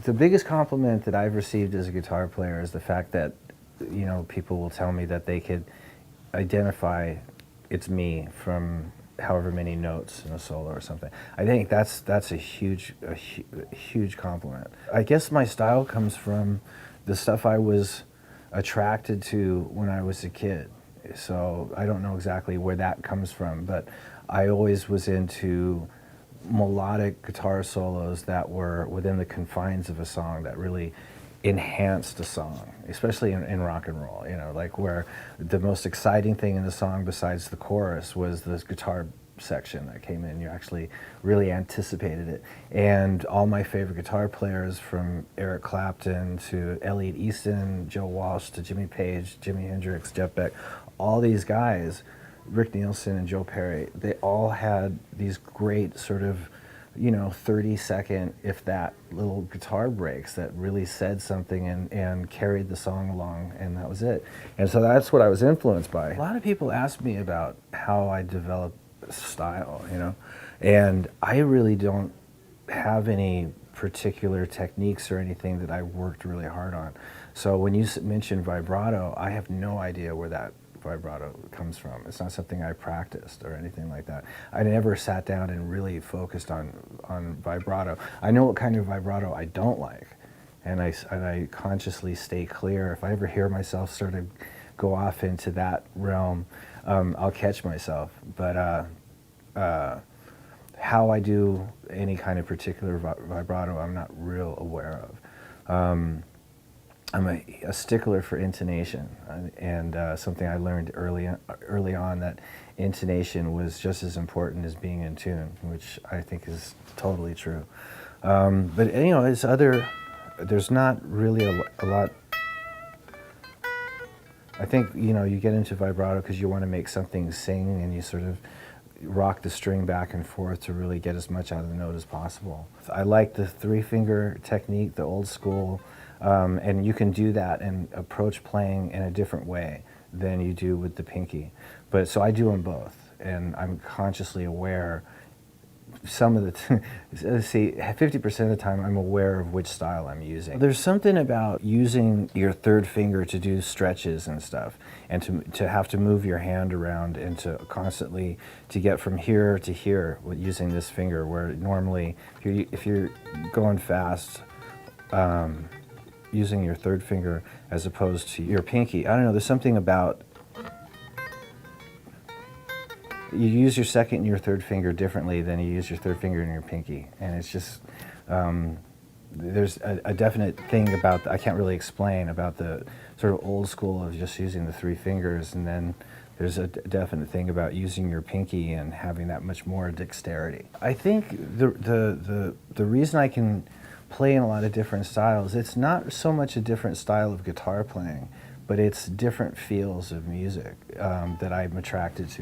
The biggest compliment that I've received as a guitar player is the fact that, people will tell me that they could identify it's me from however many notes in a solo or something. I think that's a huge compliment. I guess my style comes from the stuff I was attracted to when I was a kid. So I don't know exactly where that comes from, but I always was into melodic guitar solos that were within the confines of a song that really enhanced a song, especially in rock and roll, like where the most exciting thing in the song besides the chorus was this guitar section that came in. You actually really anticipated it. And all my favorite guitar players, from Eric Clapton to Elliot Easton, Joe Walsh to Jimmy Page, Jimi Hendrix, Jeff Beck, all these guys, Rick Nielsen and Joe Perry, they all had these great sort of 30-second, if that, little guitar breaks that really said something and carried the song along, and that was it. And so that's what I was influenced by. A lot of people ask me about how I develop style, and I really don't have any particular techniques or anything that I worked really hard on. So when you mentioned vibrato, I have no idea where that vibrato comes from. It's not something I practiced or anything like that. I never sat down and really focused on vibrato. I know what kind of vibrato I don't like, and I consciously stay clear. If I ever hear myself sort of go off into that realm, I'll catch myself. But how I do any kind of particular vibrato, I'm not real aware of. I'm a stickler for intonation, and something I learned early on, that intonation was just as important as being in tune, which I think is totally true. But there's not really a lot. I think you get into vibrato because you want to make something sing, and you sort of rock the string back and forth to really get as much out of the note as possible. I like the 3-finger technique, the old school. And you can do that and approach playing in a different way than you do with the pinky. But so I do them both, and I'm consciously aware. Some of the, let's see, 50% of the time I'm aware of which style I'm using. There's something about using your 3rd finger to do stretches and stuff, and to have to move your hand around and to constantly to get from here to here with using this finger, where normally if you're going fast, using your 3rd finger as opposed to your pinky. I don't know, there's something about, you use your 2nd and your 3rd finger differently than you use your 3rd finger and your pinky. And it's just, there's a definite thing about, I can't really explain, about the sort of old school of just using the 3 fingers, and then there's a definite thing about using your pinky and having that much more dexterity. I think the reason I can play in a lot of different styles, it's not so much a different style of guitar playing, but it's different feels of music that I'm attracted to.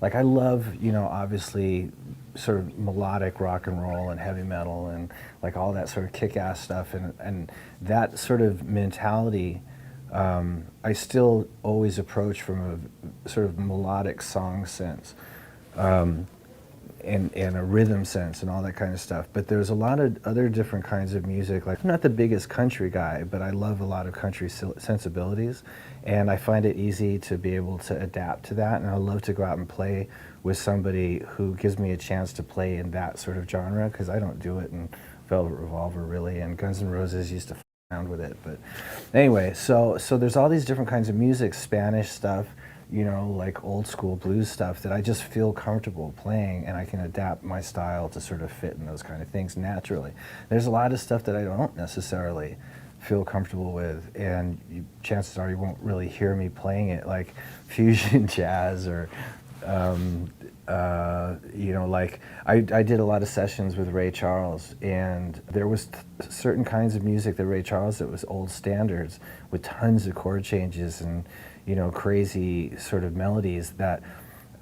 Like I love, obviously, sort of melodic rock and roll and heavy metal and like all that sort of kick-ass stuff, and that sort of mentality I still always approach from a sort of melodic song sense. And a rhythm sense and all that kind of stuff. But there's a lot of other different kinds of music. Like, I'm not the biggest country guy, but I love a lot of country sensibilities, and I find it easy to be able to adapt to that, and I love to go out and play with somebody who gives me a chance to play in that sort of genre, because I don't do it in Velvet Revolver really, and Guns N' Roses used to f around with it. But anyway, so there's all these different kinds of music, Spanish stuff, like old school blues stuff, that I just feel comfortable playing, and I can adapt my style to sort of fit in those kind of things naturally. There's a lot of stuff that I don't necessarily feel comfortable with, and chances are you won't really hear me playing it, like fusion jazz or like I did a lot of sessions with Ray Charles, and there was certain kinds of music that Ray Charles, that was old standards with tons of chord changes and crazy sort of melodies that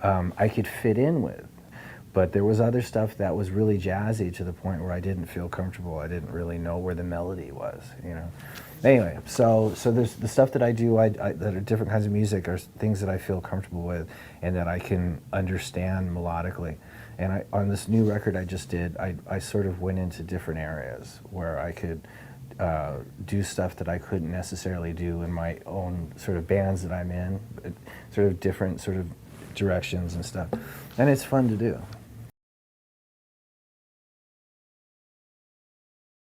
I could fit in with. But there was other stuff that was really jazzy to the point where I didn't feel comfortable. I didn't really know where the melody was, Anyway, so there's the stuff that I do that are different kinds of music, are things that I feel comfortable with and that I can understand melodically. And on this new record I just did, I sort of went into different areas where I could do stuff that I couldn't necessarily do in my own sort of bands that I'm in, sort of different sort of directions and stuff. And it's fun to do.